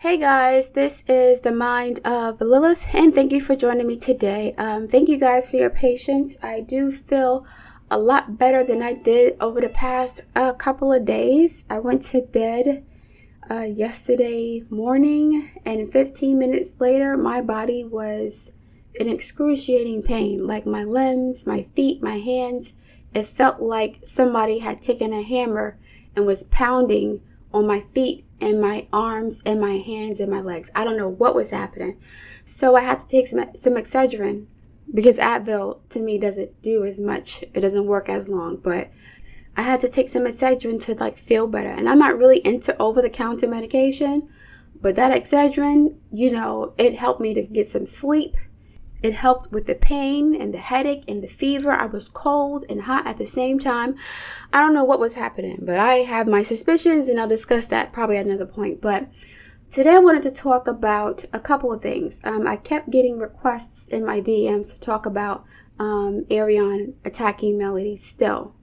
Hey guys, this is the mind of Lilith, and thank you for joining me today. Thank you guys for your patience. I do feel a lot better than I did over the past couple of days. I went to bed yesterday morning, and 15 minutes later, my body was in excruciating pain. Like my limbs, my feet, my hands. It felt like somebody had taken a hammer and was pounding on my feet and my arms and my hands and my legs. I don't know what was happening. So I had to take some Excedrin because Advil to me doesn't do as much. It doesn't work as long, but I had to take some Excedrin to feel better. And I'm not really into over-the-counter medication, but that Excedrin, it helped me to get some sleep. It helped with the pain and the headache and the fever. I was cold and hot at the same time. I don't know what was happening, but I have my suspicions, and I'll discuss that probably at another point. But today I wanted to talk about a couple of things. I kept getting requests in my DMs to talk about Arionne attacking Melody still.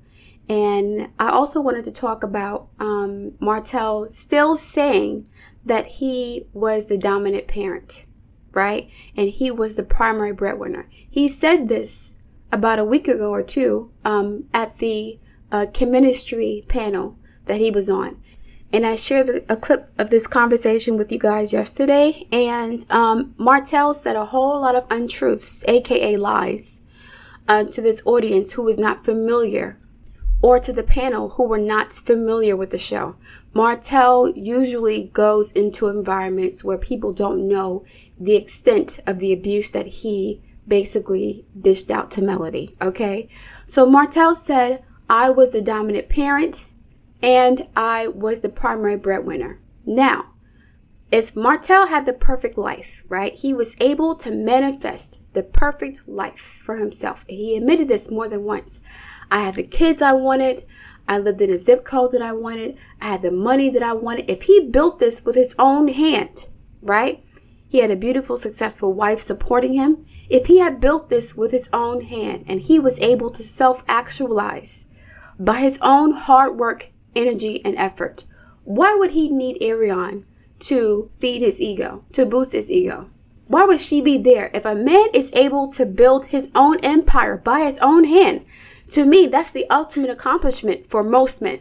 And I also wanted to talk about Martell still saying that he was the dominant parent. Right? And he was the primary breadwinner. He said this about a week ago or two at the ministry panel that he was on. And I shared a clip of this conversation with you guys yesterday. And Martell said a whole lot of untruths, aka lies, to this audience who was not familiar, or to the panel who were not familiar with the show. Martell usually goes into environments where people don't know the extent of the abuse that he basically dished out to Melody, okay? So Martell said, I was the dominant parent and I was the primary breadwinner. Now, if Martell had the perfect life, right? He was able to manifest the perfect life for himself. He admitted this more than once. I had the kids I wanted. I lived in a zip code that I wanted. I had the money that I wanted. If he built this with his own hand, right? He had a beautiful, successful wife supporting him. If he had built this with his own hand and he was able to self-actualize by his own hard work, energy, and effort, why would he need Arionne to feed his ego, to boost his ego? Why would she be there? If a man is able to build his own empire by his own hand, to me, that's the ultimate accomplishment for most men,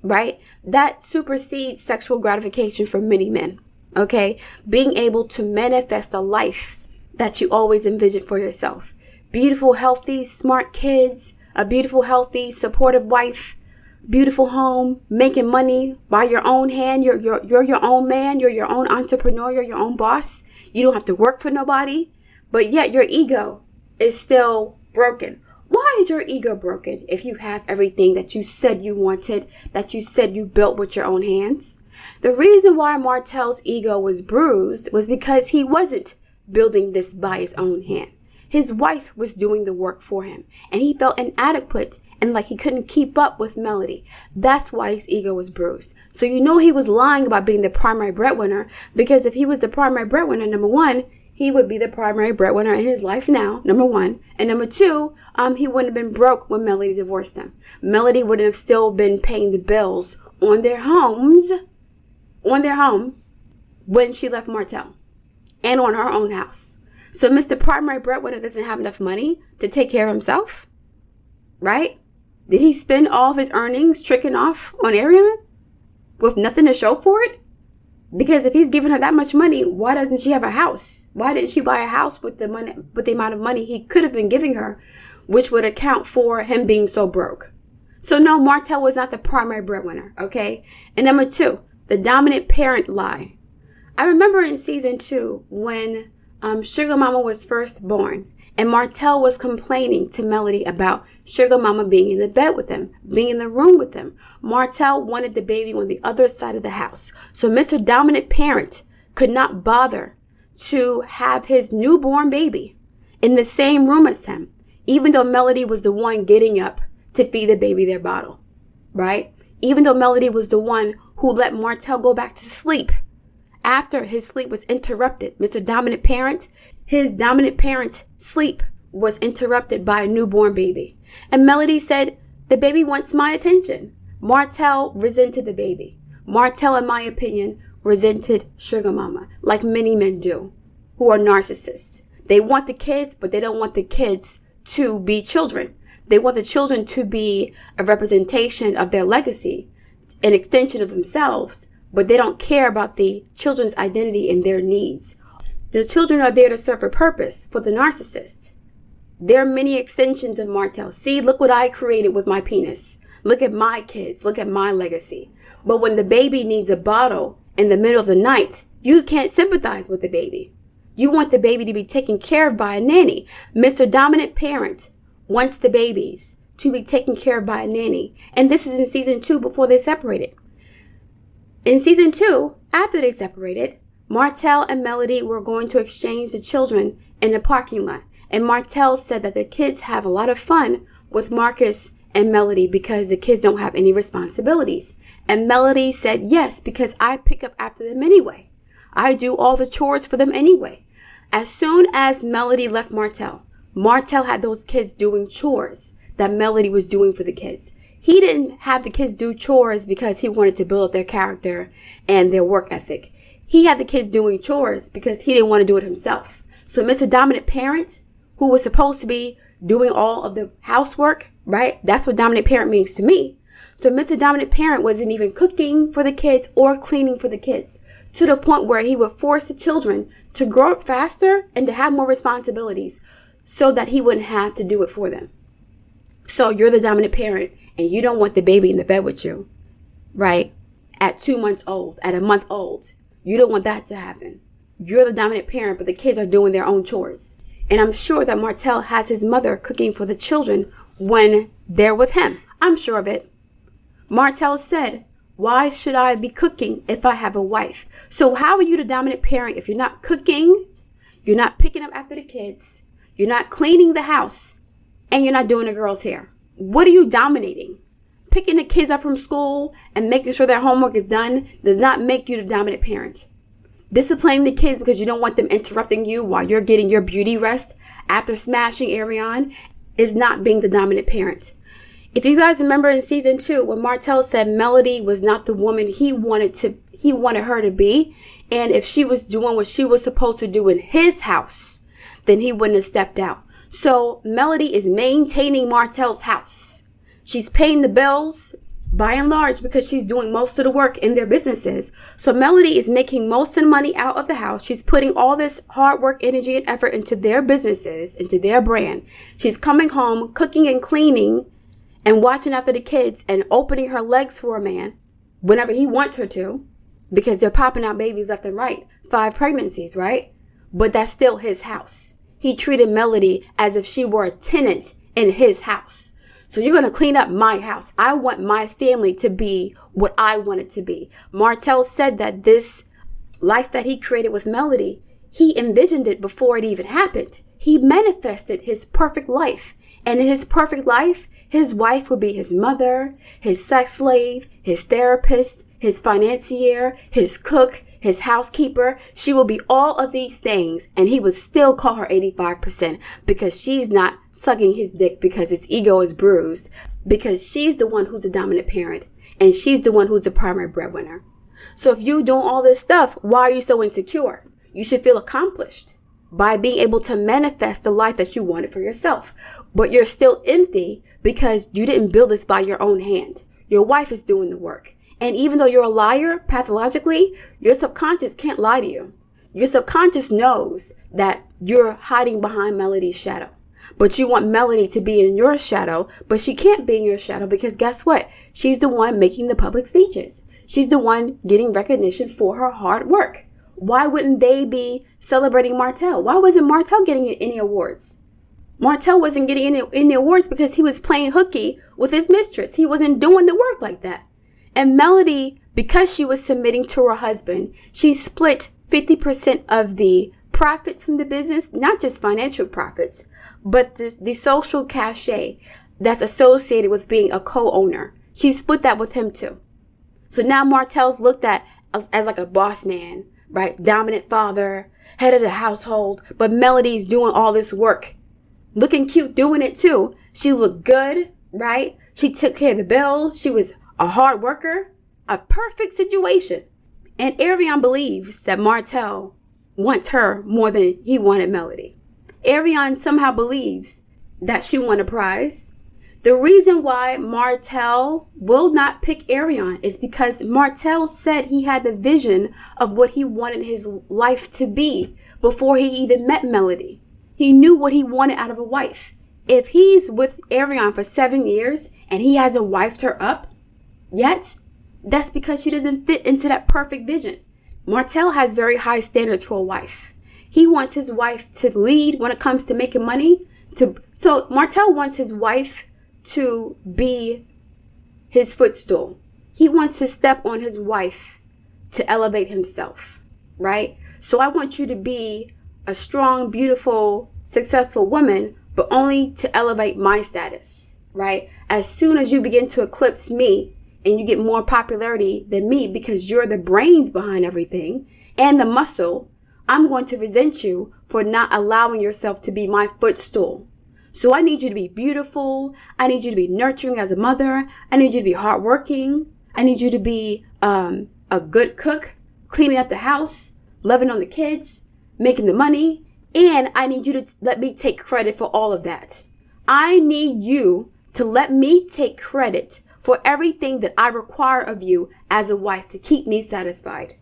right? That supersedes sexual gratification for many men, okay? Being able to manifest a life that you always envisioned for yourself. Beautiful, healthy, smart kids, a beautiful, healthy, supportive wife, beautiful home, making money by your own hand. You're your own man. You're your own entrepreneur. You're your own boss. You don't have to work for nobody, but yet your ego is still broken. Why is your ego broken if you have everything that you said you wanted, that you said you built with your own hands? The reason why Martell's ego was bruised was because he wasn't building this by his own hand. His wife was doing the work for him, and he felt inadequate and like he couldn't keep up with Melody. That's why his ego was bruised. So he was lying about being the primary breadwinner, because if he was the primary breadwinner, number one, he would be the primary breadwinner in his life now, number one. And number two, he wouldn't have been broke when Melody divorced him. Melody would have still been paying the bills on their home, when she left Martell, and on her own house. So Mr. Primary Breadwinner doesn't have enough money to take care of himself, right? Did he spend all of his earnings tricking off on Arionne with nothing to show for it? Because if he's giving her that much money, why doesn't she have a house? Why didn't she buy a house with the money, with the amount of money he could have been giving her, which would account for him being so broke? So no, Martell was not the primary breadwinner, okay? And number two, the dominant parent lie. I remember in season 2 when Sugar Mama was first born, and Martell was complaining to Melody about Sugar Mama being in the bed with him, being in the room with him. Martell wanted the baby on the other side of the house. So Mr. Dominant Parent could not bother to have his newborn baby in the same room as him, even though Melody was the one getting up to feed the baby their bottle, right? Even though Melody was the one who let Martell go back to sleep after his sleep was interrupted. Mr. Dominant Parent, his dominant parent sleep was interrupted by a newborn baby. And Melody said, the baby wants my attention. Martell resented the baby. Martell, in my opinion, resented sugar mama, like many men do, who are narcissists. They want the kids, but they don't want the kids to be children. They want the children to be a representation of their legacy, an extension of themselves, but they don't care about the children's identity and their needs. The children are there to serve a purpose for the narcissist. There are many extensions of Martell. See, look what I created with my penis. Look at my kids. Look at my legacy. But when the baby needs a bottle in the middle of the night, you can't sympathize with the baby. You want the baby to be taken care of by a nanny. Mr. Dominant Parent wants the babies to be taken care of by a nanny. And this is in season 2 before they separated. In season 2, after they separated, Martell and Melody were going to exchange the children in the parking lot. And Martell said that the kids have a lot of fun with Marcus and Melody because the kids don't have any responsibilities. And Melody said, yes, because I pick up after them anyway. I do all the chores for them anyway. As soon as Melody left Martell, Martell had those kids doing chores that Melody was doing for the kids. He didn't have the kids do chores because he wanted to build up their character and their work ethic. He had the kids doing chores because he didn't want to do it himself. So Mr. Dominant Parent, who was supposed to be doing all of the housework, right? That's what dominant parent means to me. So Mr. Dominant Parent wasn't even cooking for the kids or cleaning for the kids, to the point where he would force the children to grow up faster and to have more responsibilities so that he wouldn't have to do it for them. So you're the dominant parent and you don't want the baby in the bed with you, right? At 2 months old, at a month old. You don't want that to happen. You're the dominant parent, but the kids are doing their own chores. And I'm sure that Martell has his mother cooking for the children when they're with him. I'm sure of it. Martell said, why should I be cooking if I have a wife? So how are you the dominant parent if you're not cooking, you're not picking up after the kids, you're not cleaning the house, and you're not doing the girl's hair? What are you dominating? Picking the kids up from school and making sure their homework is done does not make you the dominant parent. Disciplining the kids because you don't want them interrupting you while you're getting your beauty rest after smashing Arionne is not being the dominant parent. If you guys remember in season 2, when Martell said Melody was not the woman he wanted her to be, and if she was doing what she was supposed to do in his house, then he wouldn't have stepped out. So Melody is maintaining Martell's house. She's paying the bills by and large because she's doing most of the work in their businesses. So Melody is making most of the money out of the house. She's putting all this hard work, energy, and effort into their businesses, into their brand. She's coming home, cooking and cleaning, and watching after the kids and opening her legs for a man whenever he wants her to, because they're popping out babies left and right. 5 pregnancies, right? But that's still his house. He treated Melody as if she were a tenant in his house. So you're going to clean up my house. I want my family to be what I want it to be. Martell said that this life that he created with Melody, he envisioned it before it even happened. He manifested his perfect life. And in his perfect life, his wife would be his mother, his sex slave, his therapist, his financier, his cook, his housekeeper. She will be all of these things, and he would still call her 85% because she's not sucking his dick because his ego is bruised, because she's the one who's a dominant parent, and she's the one who's the primary breadwinner. So if you're doing all this stuff, why are you so insecure? You should feel accomplished by being able to manifest the life that you wanted for yourself. But you're still empty because you didn't build this by your own hand. Your wife is doing the work. And even though you're a liar, pathologically, your subconscious can't lie to you. Your subconscious knows that you're hiding behind Melody's shadow. But you want Melody to be in your shadow, but she can't be in your shadow because guess what? She's the one making the public speeches. She's the one getting recognition for her hard work. Why wouldn't they be celebrating Martell? Why wasn't Martell getting any awards? Martell wasn't getting any awards because he was playing hooky with his mistress. He wasn't doing the work like that. And Melody, because she was submitting to her husband, she split 50% of the profits from the business, not just financial profits, but the social cachet that's associated with being a co-owner. She split that with him too. So now Martell's looked at as like a boss man, right? Dominant father, head of the household, but Melody's doing all this work. Looking cute doing it too. She looked good, right? She took care of the bills. She was a hard worker. A perfect situation. And Arionne believes that Martell wants her more than he wanted Melody. Arionne somehow believes that she won a prize. The reason why Martell will not pick Arionne is because Martell said he had the vision of what he wanted his life to be before he even met Melody. He knew what he wanted out of a wife. If he's with Arionne for 7 years and he hasn't wifed her up yet, that's because she doesn't fit into that perfect vision. Martell has very high standards for a wife. He wants his wife to lead when it comes to making money. So Martell wants his wife to be his footstool. He wants to step on his wife to elevate himself, right? So I want you to be a strong, beautiful, successful woman, but only to elevate my status, right? As soon as you begin to eclipse me and you get more popularity than me because you're the brains behind everything and the muscle, I'm going to resent you for not allowing yourself to be my footstool. So I need you to be beautiful. I need you to be nurturing as a mother. I need you to be hardworking. I need you to be a good cook, cleaning up the house, loving on the kids, making the money. And I need you to let me take credit for all of that. I need you to let me take credit for everything that I require of you as a wife to keep me satisfied.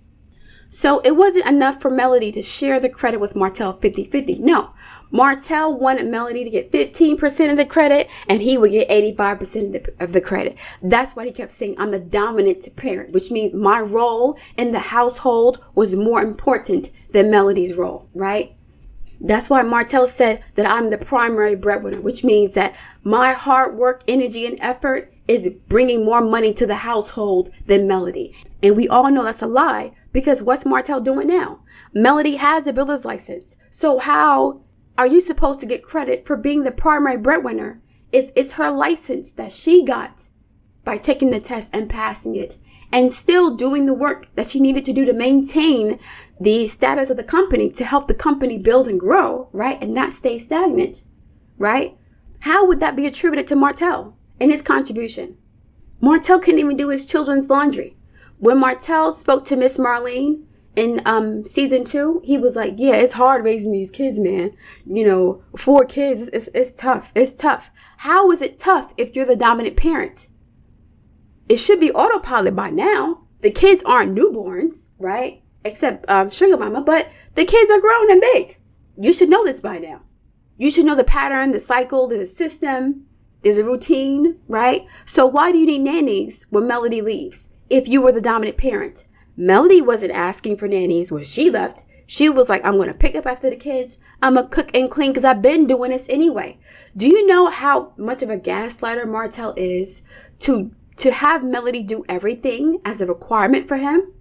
So it wasn't enough for Melody to share the credit with Martell 50-50. No, Martell wanted Melody to get 15% of the credit and he would get 85% of the credit. That's why he kept saying, I'm the dominant parent, which means my role in the household was more important than Melody's role, right? That's why Martell said that I'm the primary breadwinner, which means that my hard work, energy, and effort is bringing more money to the household than Melody. And we all know that's a lie because what's Martell doing now? Melody has a builder's license. So how are you supposed to get credit for being the primary breadwinner if it's her license that she got by taking the test and passing it and still doing the work that she needed to do to maintain the status of the company, to help the company build and grow, right? And not stay stagnant, right? How would that be attributed to Martell and his contribution? Martell couldn't even do his children's laundry. When Martell spoke to Miss Marlene in season 2, he was like, yeah, it's hard raising these kids, man. 4 kids, it's tough. It's tough. How is it tough if you're the dominant parent? It should be autopilot by now. The kids aren't newborns, right? Except Sugar Mama, but the kids are grown and big. You should know this by now. You should know the pattern, the cycle, there's a system, there's a routine, right? So why do you need nannies when Melody leaves if you were the dominant parent? Melody wasn't asking for nannies when she left. She was like, I'm going to pick up after the kids. I'm going to cook and clean because I've been doing this anyway. Do you know how much of a gaslighter Martell is to have Melody do everything as a requirement for him?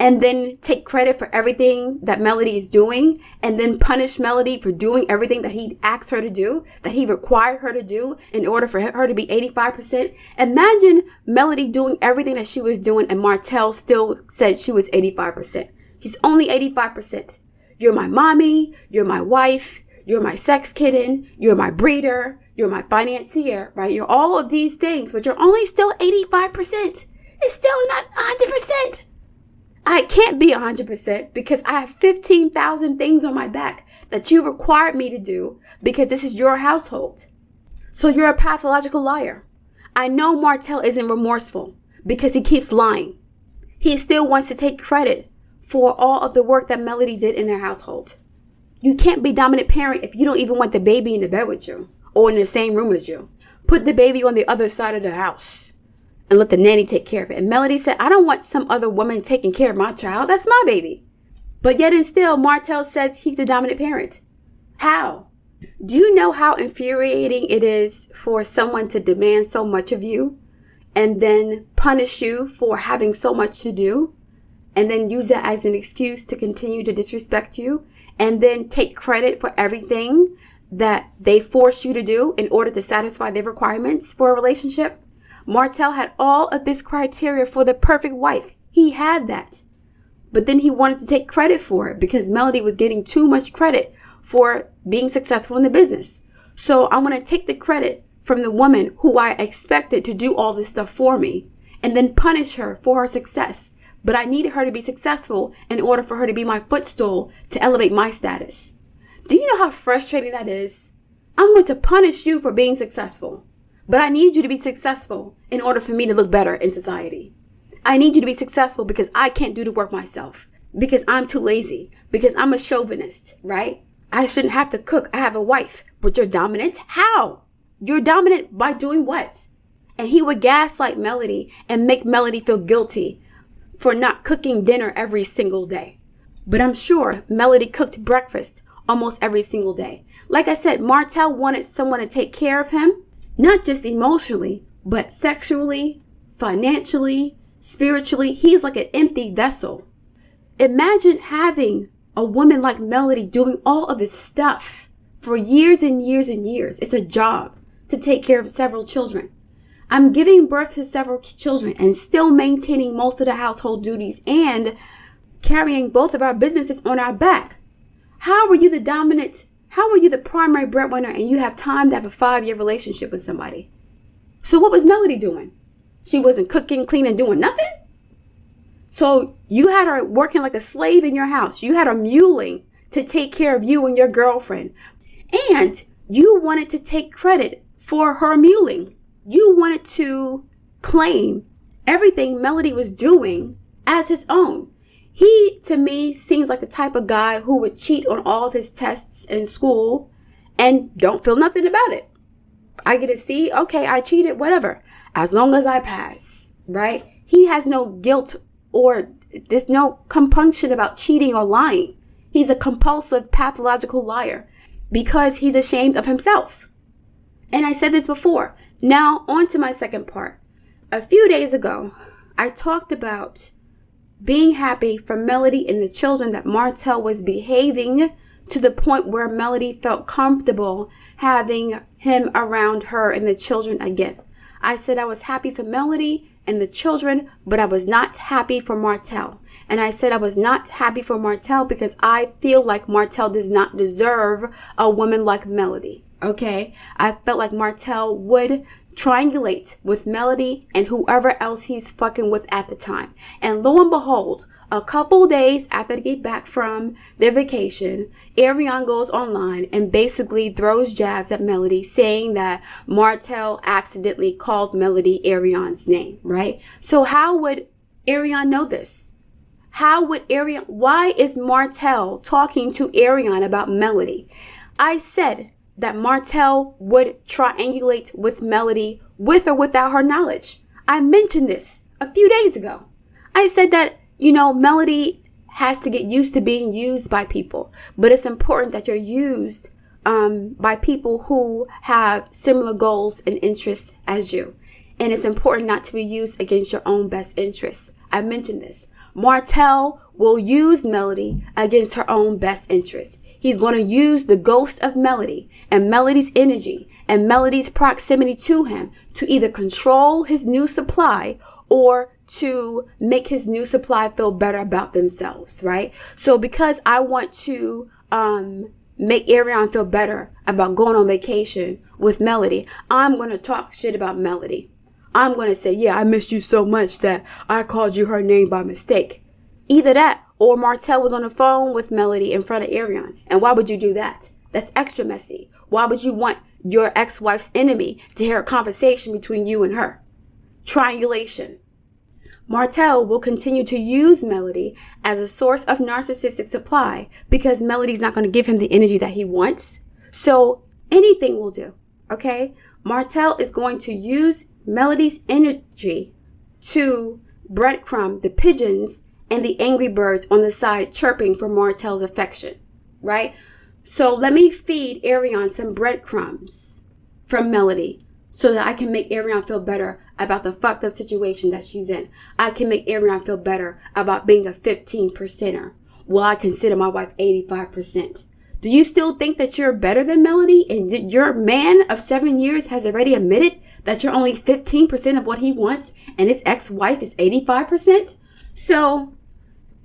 And then take credit for everything that Melody is doing and then punish Melody for doing everything that he asked her to do, that he required her to do in order for her to be 85%. Imagine Melody doing everything that she was doing and Martell still said she was 85%. She's only 85%. You're my mommy, you're my wife, you're my sex kitten, you're my breeder, you're my financier, right? You're all of these things, but you're only still 85%. It's still not 100%. I can't be 100% because I have 15,000 things on my back that you required me to do because this is your household. So you're a pathological liar. I know Martell isn't remorseful because he keeps lying. He still wants to take credit for all of the work that Melody did in their household. You can't be dominant parent if you don't even want the baby in the bed with you or in the same room as you. Put the baby on the other side of the house and let the nanny take care of it. And Melody said, I don't want some other woman taking care of my child. That's my baby. But yet and still, Martell says he's the dominant parent. How? Do you know how infuriating it is for someone to demand so much of you and then punish you for having so much to do and then use that as an excuse to continue to disrespect you and then take credit for everything that they force you to do in order to satisfy their requirements for a relationship? Martell had all of this criteria for the perfect wife. He had that. But then he wanted to take credit for it because Melody was getting too much credit for being successful in the business. So I want to take the credit from the woman who I expected to do all this stuff for me and then punish her for her success but I needed her to be successful in order for her to be my footstool to elevate my status. Do you know how frustrating that is? I'm going to punish you for being successful, but I need you to be successful in order for me to look better in society. I need you to be successful because I can't do the work myself, because I'm too lazy, because I'm a chauvinist, right? I shouldn't have to cook. I have a wife, but you're dominant? How? You're dominant by doing what? And he would gaslight Melody and make Melody feel guilty for not cooking dinner every single day. But I'm sure Melody cooked breakfast almost every single day. Like I said, Martell wanted someone to take care of him, not just emotionally, but sexually, financially, spiritually. He's like an empty vessel. Imagine having a woman like Melody doing all of this stuff for years and years and years. It's a job to take care of several children. I'm giving birth to several children and still maintaining most of the household duties and carrying both of our businesses on our back. How are you the dominant? How are you the primary breadwinner and you have time to have a 5-year relationship with somebody? So what was Melody doing? She wasn't cooking, cleaning, doing nothing? So you had her working like a slave in your house. You had her muling to take care of you and your girlfriend. And you wanted to take credit for her muling. You wanted to claim everything Melody was doing as his own. He, to me, seems like the type of guy who would cheat on all of his tests in school and don't feel nothing about it. I get to see, okay, I cheated, whatever, as long as I pass, right? He has no guilt or there's no compunction about cheating or lying. He's a compulsive, pathological liar because he's ashamed of himself. And I said this before. Now, on to my second part. A few days ago, I talked about being happy for Melody and the children that Martell was behaving to the point where Melody felt comfortable having him around her and the children again. I said I was happy for Melody and the children, but I was not happy for Martell. And I said I was not happy for Martell because I feel like Martell does not deserve a woman like Melody. Okay? I felt like Martell would triangulate with Melody and whoever else he's fucking with at the time. And lo and behold, a couple days after they get back from their vacation, Arionne goes online and basically throws jabs at Melody saying that Martell accidentally called Melody Arionne's name, right? So how would Arionne know this? Why is Martell talking to Arionne about Melody? I said that Martell would triangulate with Melody with or without her knowledge. I mentioned this a few days ago. I said that, Melody has to get used to being used by people, but it's important that you're used by people who have similar goals and interests as you. And it's important not to be used against your own best interests. I mentioned this. Martell will use Melody against her own best interests. He's going to use the ghost of Melody and Melody's energy and Melody's proximity to him to either control his new supply or to make his new supply feel better about themselves, right? So because I want to make Arionne feel better about going on vacation with Melody, I'm going to talk shit about Melody. I'm going to say, yeah, I missed you so much that I called you her name by mistake. Either that or Martell was on the phone with Melody in front of Arionne. And why would you do that? That's extra messy. Why would you want your ex-wife's enemy to hear a conversation between you and her? Triangulation. Martell will continue to use Melody as a source of narcissistic supply because Melody's not going to give him the energy that he wants. So anything will do, okay? Martell is going to use Melody's energy to breadcrumb the pigeons and the angry birds on the side chirping for Martell's affection, right? So let me feed Arionne some breadcrumbs from Melody so that I can make Arionne feel better about the fucked up situation that she's in. I can make Arionne feel better about being a 15%er while I consider my wife 85%. Do you still think that you're better than Melody and your man of 7 years has already admitted that you're only 15% of what he wants and his ex-wife is 85%? So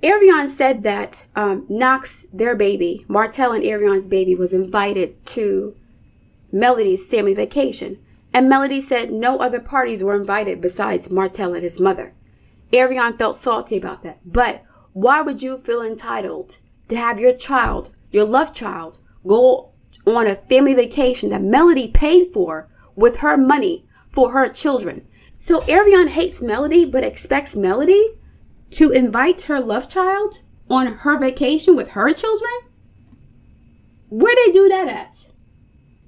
Arionne said that Knox, their baby, Martell and Arionne's baby, was invited to Melody's family vacation. And Melody said no other parties were invited besides Martell and his mother. Arionne felt salty about that. But why would you feel entitled to have your child, your love child, go on a family vacation that Melody paid for with her money for her children? So Arionne hates Melody, but expects Melody to invite her love child on her vacation with her children? Where they do that at?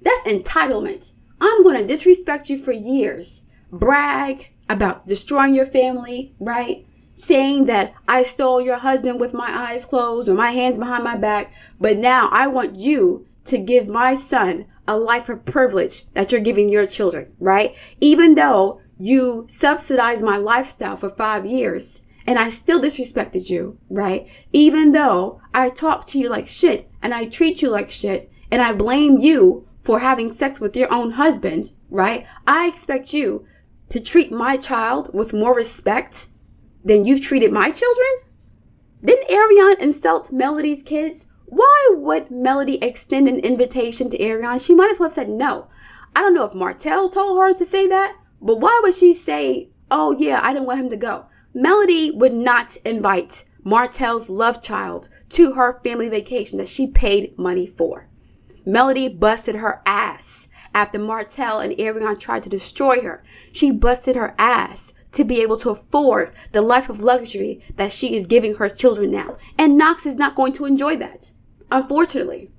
That's entitlement. I'm going to disrespect you for years. Brag about destroying your family, right? Saying that I stole your husband with my eyes closed or my hands behind my back. But now I want you to give my son a life of privilege that you're giving your children, right? Even though you subsidized my lifestyle for 5 years and I still disrespected you, right? Even though I talk to you like shit and I treat you like shit and I blame you for having sex with your own husband, right? I expect you to treat my child with more respect than you've treated my children? Didn't Arionne insult Melody's kids? Why would Melody extend an invitation to Arionne? She might as well have said no. I don't know if Martell told her to say that, but why would she say, oh yeah, I didn't want him to go? Melody would not invite Martell's love child to her family vacation that she paid money for. Melody busted her ass after Martell and Arionne tried to destroy her. She busted her ass to be able to afford the life of luxury that she is giving her children now. And Knox is not going to enjoy that, unfortunately.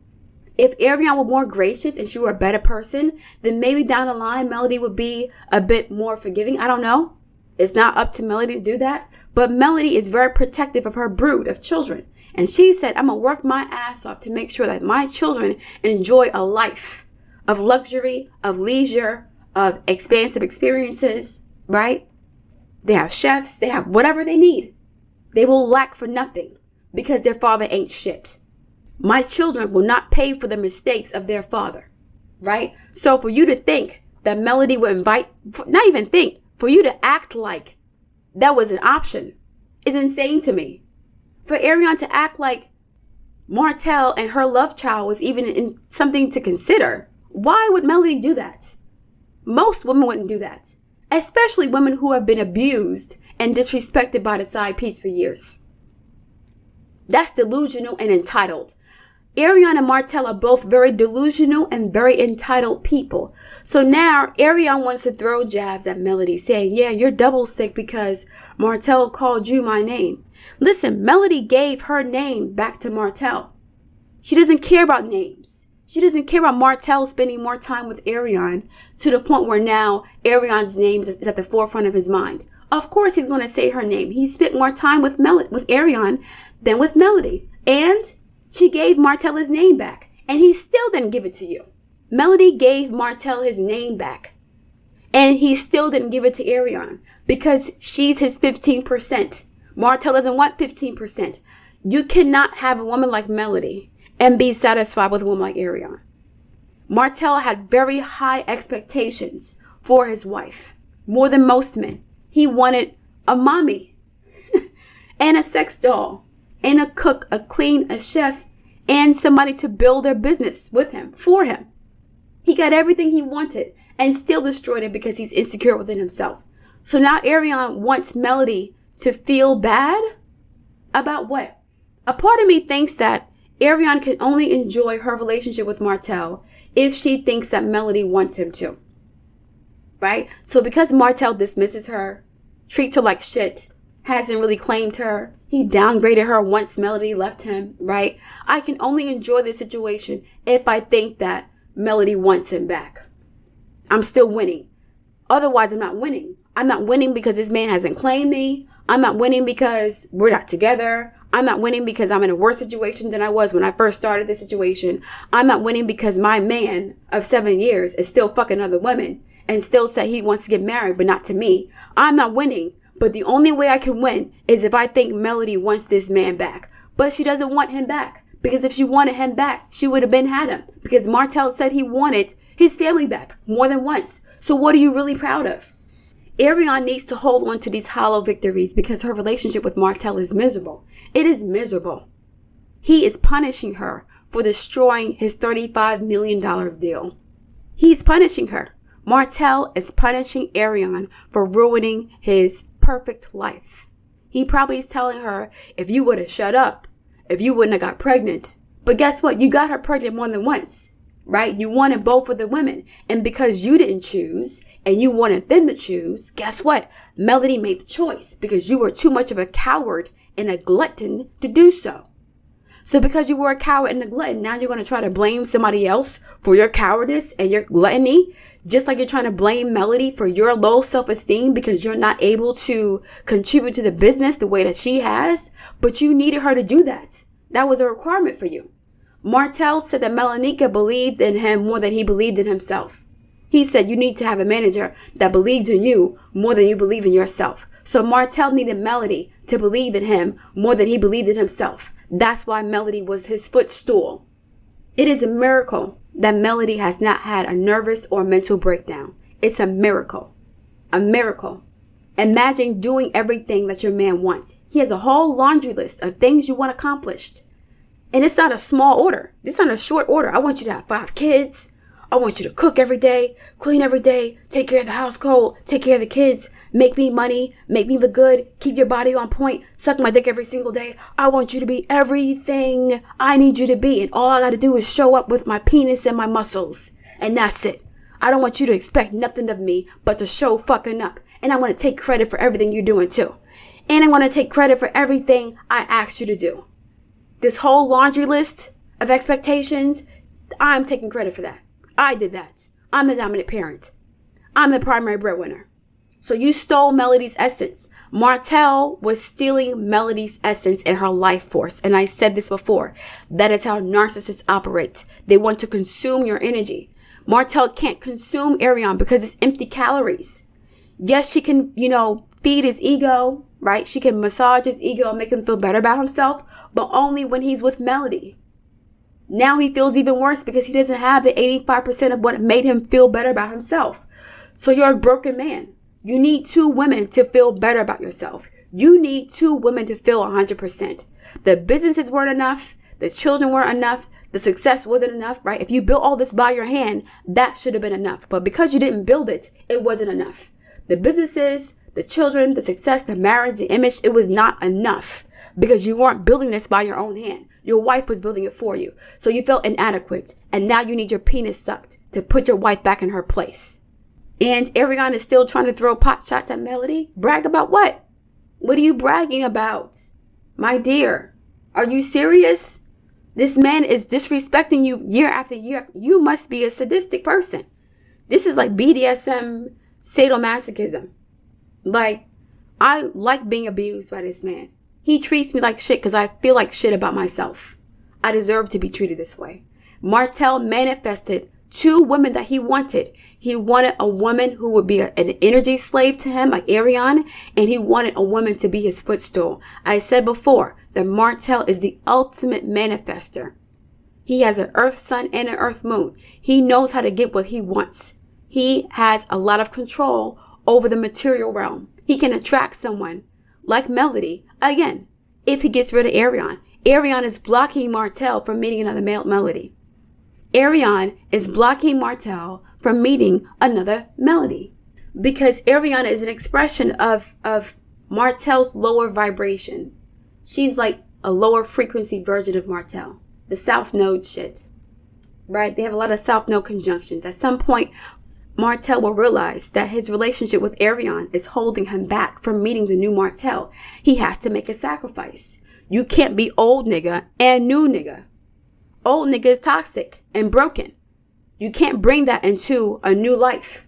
If Arionne were more gracious and she were a better person, then maybe down the line, Melody would be a bit more forgiving. I don't know. It's not up to Melody to do that. But Melody is very protective of her brood of children. And she said, I'm going to work my ass off to make sure that my children enjoy a life of luxury, of leisure, of expansive experiences, right? They have chefs, they have whatever they need. They will lack for nothing because their father ain't shit. My children will not pay for the mistakes of their father, right? So for you to think that Melody would invite, not even think, for you to act like that was an option is insane to me. For Arionne to act like Martell and her love child was even in something to consider, why would Melody do that? Most women wouldn't do that, especially women who have been abused and disrespected by the side piece for years. That's delusional and entitled. Arionne and Martell are both very delusional and very entitled people. So now Arionne wants to throw jabs at Melody, saying, yeah, you're double sick because Martell called you my name. Listen, Melody gave her name back to Martell. She doesn't care about names. She doesn't care about Martell spending more time with Arionne to the point where now Arionne's name is at the forefront of his mind. Of course he's going to say her name. He spent more time with Arionne than with Melody. And she gave Martell his name back. And he still didn't give it to you. Melody gave Martell his name back. And he still didn't give it to Arionne because she's his 15%. Martell doesn't want 15%. You cannot have a woman like Melody and be satisfied with a woman like Arionne. Martell had very high expectations for his wife, more than most men. He wanted a mommy and a sex doll and a cook, a clean, a chef, and somebody to build their business with him, for him. He got everything he wanted and still destroyed it because he's insecure within himself. So now Arionne wants Melody to feel bad about what? A part of me thinks that Arionne can only enjoy her relationship with Martell if she thinks that Melody wants him to. Right? So because Martell dismisses her, treats her like shit, hasn't really claimed her, he downgraded her once Melody left him, right? I can only enjoy this situation if I think that Melody wants him back. I'm still winning. Otherwise, I'm not winning. I'm not winning because this man hasn't claimed me. I'm not winning because we're not together. I'm not winning because I'm in a worse situation than I was when I first started this situation. I'm not winning because my man of 7 years is still fucking other women and still said he wants to get married, but not to me. I'm not winning, but the only way I can win is if I think Melody wants this man back. But she doesn't want him back because if she wanted him back, she would have been had him because Martell said he wanted his family back more than once. So what are you really proud of? Arionne needs to hold on to these hollow victories because her relationship with Martell is miserable. It is miserable. He is punishing her for destroying his $35 million deal. He's punishing her. Martell is punishing Arionne for ruining his perfect life. He probably is telling her, if you would have shut up, if you wouldn't have got pregnant. But guess what? You got her pregnant more than once, right? You wanted both of the women. And because you didn't choose and you wanted them to choose, guess what? Melody made the choice because you were too much of a coward and a glutton to do so. So because you were a coward and a glutton, now you're going to try to blame somebody else for your cowardice and your gluttony, just like you're trying to blame Melody for your low self-esteem because you're not able to contribute to the business the way that she has. But you needed her to do that. That was a requirement for you. Martell said that Melanika believed in him more than he believed in himself. He said you need to have a manager that believes in you more than you believe in yourself. So Martell needed Melody to believe in him more than he believed in himself. That's why Melody was his footstool. It is a miracle that Melody has not had a nervous or mental breakdown. It's a miracle. A miracle. Imagine doing everything that your man wants. He has a whole laundry list of things you want accomplished. And it's not a small order. It's not a short order. I want you to have 5 kids. I want you to cook every day, clean every day, take care of the household, take care of the kids, make me money, make me look good, keep your body on point, suck my dick every single day. I want you to be everything I need you to be. And all I got to do is show up with my penis and my muscles. And that's it. I don't want you to expect nothing of me but to show fucking up. And I want to take credit for everything you're doing too. And I want to take credit for everything I asked you to do. This whole laundry list of expectations, I'm taking credit for that. I did that. I'm the dominant parent. I'm the primary breadwinner. So you stole Melody's essence. Martell was stealing Melody's essence and her life force. And I said this before. That is how narcissists operate. They want to consume your energy. Martell can't consume Arionne because it's empty calories. Yes, she can, feed his ego, right? She can massage his ego and make him feel better about himself, but only when he's with Melody. Now he feels even worse because he doesn't have the 85% of what made him feel better about himself. So you're a broken man. You need 2 women to feel better about yourself. You need 2 women to feel 100%. The businesses weren't enough. The children weren't enough. The success wasn't enough, right? If you built all this by your hand, that should have been enough. But because you didn't build it, it wasn't enough. The businesses, the children, the success, the marriage, the image, it was not enough because you weren't building this by your own hand. Your wife was building it for you. So you felt inadequate. And now you need your penis sucked to put your wife back in her place. And Arionne is still trying to throw pot shots at Melody. Brag about what? What are you bragging about? My dear, are you serious? This man is disrespecting you year after year. You must be a sadistic person. This is like BDSM sadomasochism. Like, I like being abused by this man. He treats me like shit because I feel like shit about myself. I deserve to be treated this way. Martell manifested 2 women that he wanted. He wanted a woman who would be an energy slave to him, like Arionne, and he wanted a woman to be his footstool. I said before that Martell is the ultimate manifester. He has an earth sun and an earth moon. He knows how to get what he wants. He has a lot of control over the material realm. He can attract someone like Melody, again, if he gets rid of Arionne. Arionne is blocking Martell from meeting another Melody. Arionne is blocking Martell from meeting another Melody. Because Arionne is an expression of Martell's lower vibration. She's like a lower frequency version of Martell. The South Node shit. Right? They have a lot of South Node conjunctions. At some point, Martell will realize that his relationship with Arionne is holding him back from meeting the new Martell. He has to make a sacrifice. You can't be old nigga and new nigga. Old nigga is toxic and broken. You can't bring that into a new life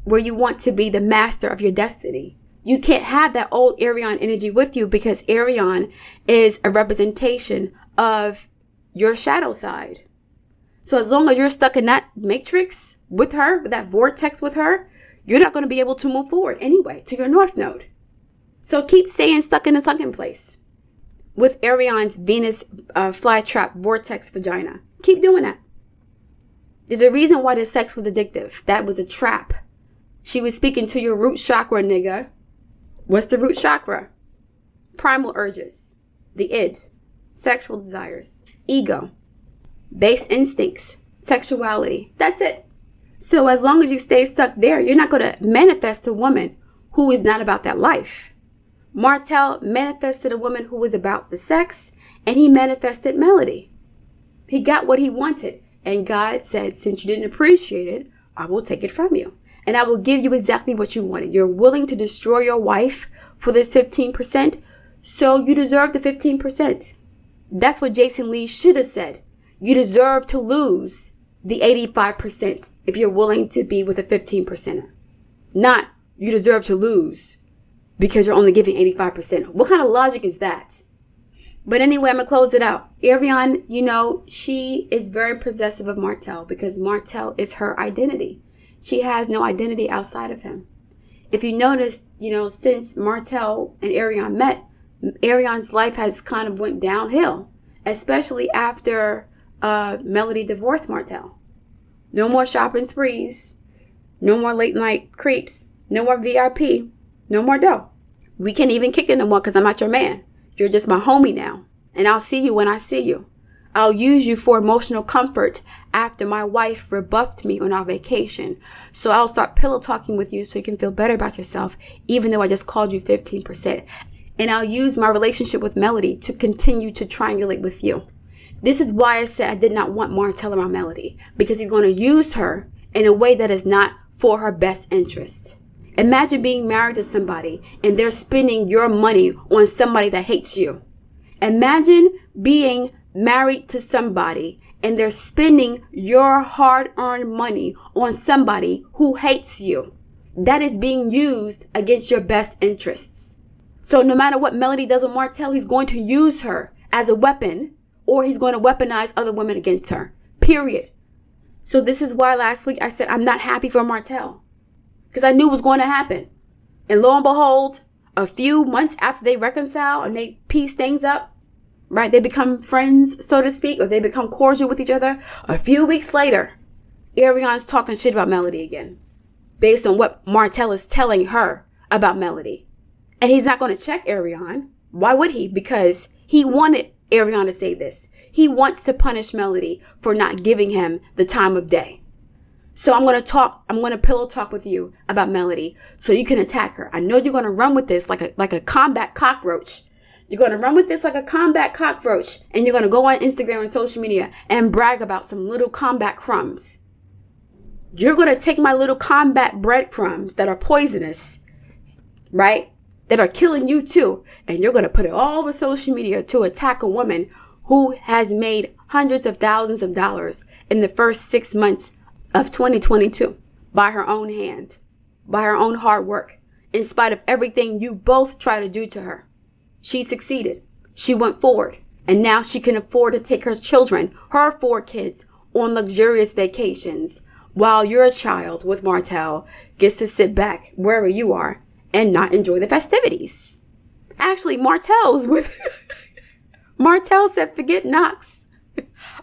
where you want to be the master of your destiny. You can't have that old Arionne energy with you because Arionne is a representation of your shadow side. So as long as you're stuck in that matrix with her, that vortex with her, you're not going to be able to move forward anyway to your north node. So keep staying stuck in the sunken place with Arionne's Venus flytrap vortex vagina. Keep doing that. There's a reason why the sex was addictive. That was a trap. She was speaking to your root chakra, nigga. What's the root chakra? Primal urges, the id, sexual desires, ego, base instincts, sexuality. That's it. So as long as you stay stuck there, you're not going to manifest a woman who is not about that life. Martell manifested a woman who was about the sex, and he manifested Melody. He got what he wanted. And God said, since you didn't appreciate it, I will take it from you. And I will give you exactly what you wanted. You're willing to destroy your wife for this 15%, so you deserve the 15%. That's what Jason Lee should have said. You deserve to lose the 85% if you're willing to be with a 15%. Not, you deserve to lose because you're only giving 85%. What kind of logic is that? But anyway, I'm going to close it out. Arionne, she is very possessive of Martell because Martell is her identity. She has no identity outside of him. If you notice, since Martell and Arionne met, Arionne's life has kind of went downhill, especially after Melody divorced Martell. No more shopping sprees. No more late night creeps. No more VIP. No more dough. We can't even kick it no more because I'm not your man. You're just my homie now. And I'll see you when I see you. I'll use you for emotional comfort after my wife rebuffed me on our vacation. So I'll start pillow talking with you so you can feel better about yourself, even though I just called you 15%. And I'll use my relationship with Melody to continue to triangulate with you. This is why I said I did not want Martell around Melody, because he's going to use her in a way that is not for her best interest. Imagine being married to somebody and they're spending your money on somebody that hates you. Imagine being married to somebody and they're spending your hard-earned money on somebody who hates you. That is being used against your best interests. So no matter what Melody does with Martell, he's going to use her as a weapon, or he's going to weaponize other women against her. Period. So this is why last week I said I'm not happy for Martell, because I knew it was going to happen. And lo and behold, a few months after they reconcile and they piece things up, right? They become friends, so to speak, or they become cordial with each other. A few weeks later, Arionne's talking shit about Melody again, based on what Martell is telling her about Melody. And he's not going to check Arionne. Why would he? Because he wanted Arionne to say this. He wants to punish Melody for not giving him the time of day. So I'm going to pillow talk with you about Melody so you can attack her. I know you're going to run with this like a combat cockroach. You're going to run with this like a combat cockroach, and you're going to go on Instagram and social media and brag about some little combat crumbs. You're going to take my little combat breadcrumbs that are poisonous, right? That are killing you too. And you're going to put it all over social media to attack a woman who has made hundreds of thousands of dollars in the first 6 months of 2022 by her own hand, by her own hard work, in spite of everything you both try to do to her. She succeeded. She went forward. And now she can afford to take her children, her 4 kids, on luxurious vacations, while your child with Martell gets to sit back wherever you are and not enjoy the festivities. Actually, Martell said, forget Knox.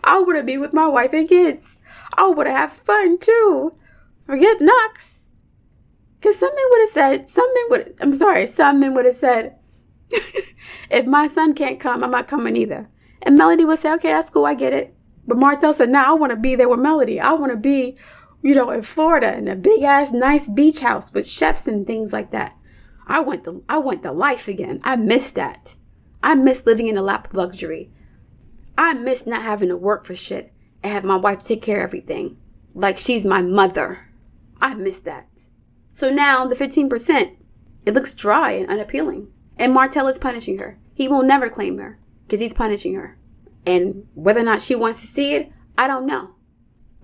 I want to be with my wife and kids. I want to have fun too. Forget Knox. Because some men would have said, if my son can't come, I'm not coming either. And Melody would say, okay, that's cool, I get it. But Martell said, I want to be there with Melody. I want to be, in Florida in a big ass nice beach house with chefs and things like that. I want the life again. I miss that. I miss living in a lap of luxury. I miss not having to work for shit and have my wife take care of everything like she's my mother. I miss that. So now the 15%, it looks dry and unappealing. And Martell is punishing her. He will never claim her because he's punishing her. And whether or not she wants to see it, I don't know.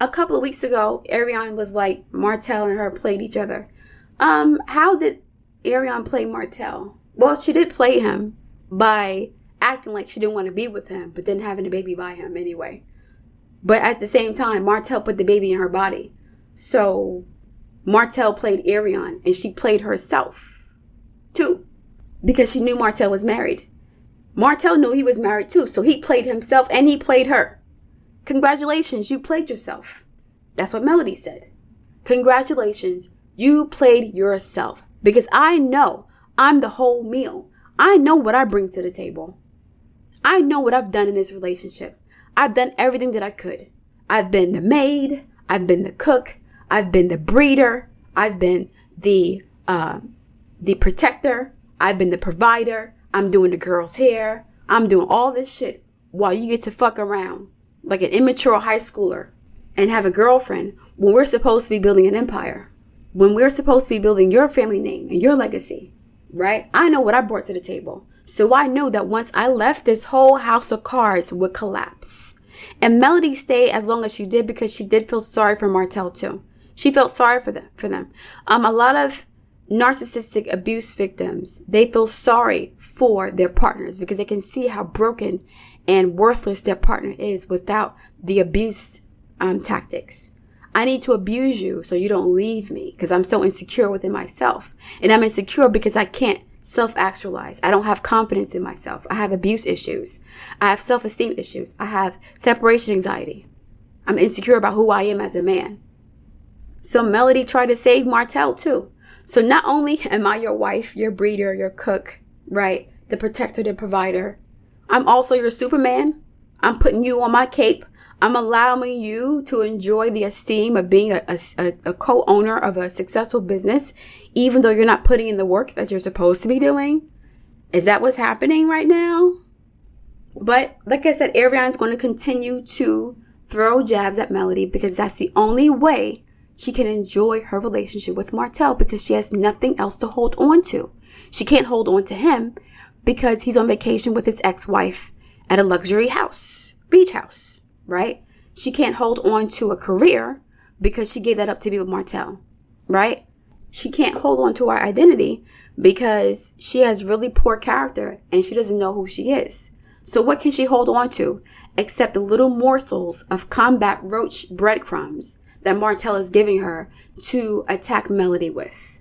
A couple of weeks ago, Arionne was like, Martell and her played each other. How did Arionne play Martell? Well, she did play him by acting like she didn't want to be with him, but then having a baby by him anyway. But at the same time, Martell put the baby in her body. So Martell played Arionne and she played herself too, because she knew Martell was married. Martell knew he was married too, so he played himself and he played her. Congratulations, you played yourself. That's what Melody said. Congratulations, you played yourself. Because I know I'm the whole meal. I know what I bring to the table. I know what I've done in this relationship. I've done everything that I could. I've been the maid. I've been the cook. I've been the breeder. I've been the protector. I've been the provider. I'm doing the girl's hair. I'm doing all this shit while you get to fuck around like an immature high schooler and have a girlfriend when we're supposed to be building an empire, when we're supposed to be building your family name and your legacy, right? I know what I brought to the table. So I know that once I left, this whole house of cards would collapse. And Melody stayed as long as she did because she did feel sorry for Martell too. She felt sorry for them. A lot of narcissistic abuse victims, they feel sorry for their partners because they can see how broken and worthless their partner is without the abuse tactics. I need to abuse you so you don't leave me because I'm so insecure within myself. And I'm insecure because I can't self-actualize. I don't have confidence in myself. I have abuse issues. I have self-esteem issues. I have separation anxiety. I'm insecure about who I am as a man. So Melody tried to save Martell too. So not only am I your wife, your breeder, your cook, right? The protector, the provider. I'm also your Superman. I'm putting you on my cape. I'm allowing you to enjoy the esteem of being a co-owner of a successful business, even though you're not putting in the work that you're supposed to be doing. Is that what's happening right now? But like I said, Arionne is going to continue to throw jabs at Melody because that's the only way she can enjoy her relationship with Martell, because she has nothing else to hold on to. She can't hold on to him because he's on vacation with his ex-wife at a luxury house, beach house, right? She can't hold on to a career because she gave that up to be with Martell, right? She can't hold on to her identity because she has really poor character and she doesn't know who she is. So what can she hold on to except the little morsels of combat roach breadcrumbs that Martell is giving her to attack Melody with?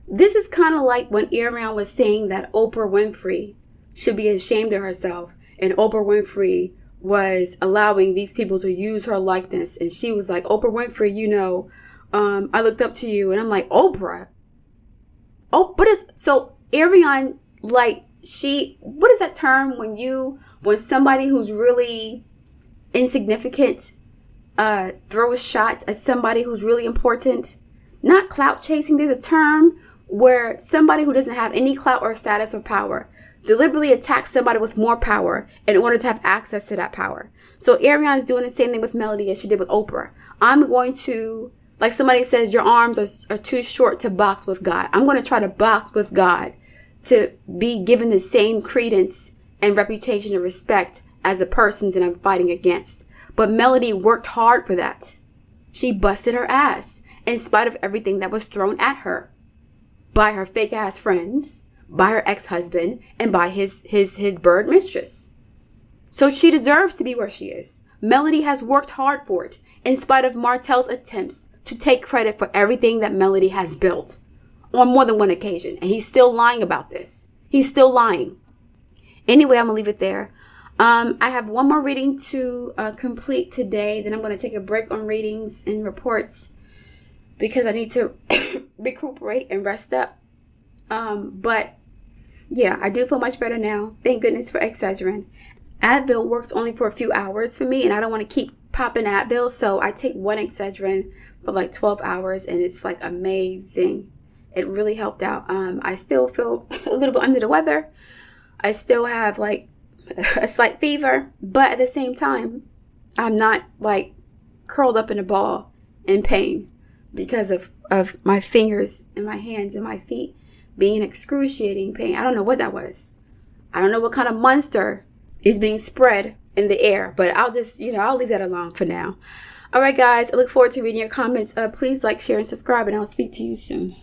This is kind of like when Arionne was saying that Oprah Winfrey should be ashamed of herself, and Oprah Winfrey was allowing these people to use her likeness, and she was like, Oprah Winfrey, I looked up to you. And I'm like, Oprah? Oh, so Arionne, like, what is that term when somebody who's really insignificant throws shots at somebody who's really important? Not clout chasing. There's a term where somebody who doesn't have any clout or status or power deliberately attacks somebody with more power in order to have access to that power. So Arionne is doing the same thing with Melody as she did with Oprah. I'm going to, like somebody says, your arms are too short to box with God. I'm going to try to box with God to be given the same credence and reputation and respect as the persons that I'm fighting against. But Melody worked hard for that. She busted her ass in spite of everything that was thrown at her by her fake ass friends, by her ex-husband, and by his bird mistress. So she deserves to be where she is. Melody has worked hard for it in spite of Martell's attempts to take credit for everything that Melody has built on more than one occasion. And he's still lying about this. He's still lying. Anyway, I'm going to leave it there. I have one more reading to complete today. Then I'm going to take a break on readings and reports because I need to recuperate and rest up. But yeah, I do feel much better now. Thank goodness for Excedrin. Advil works only for a few hours for me, and I don't want to keep popping Advil, so I take one Excedrin for like 12 hours, and it's like amazing. It really helped out. I still feel a little bit under the weather. I still have like a slight fever, but at the same time, I'm not like curled up in a ball in pain because of my fingers and my hands and my feet being excruciating pain. I don't know what that was. I don't know what kind of monster is being spread in the air, but I'll just, I'll leave that alone for now. All right, guys, I look forward to reading your comments. Please like, share, and subscribe, and I'll speak to you soon.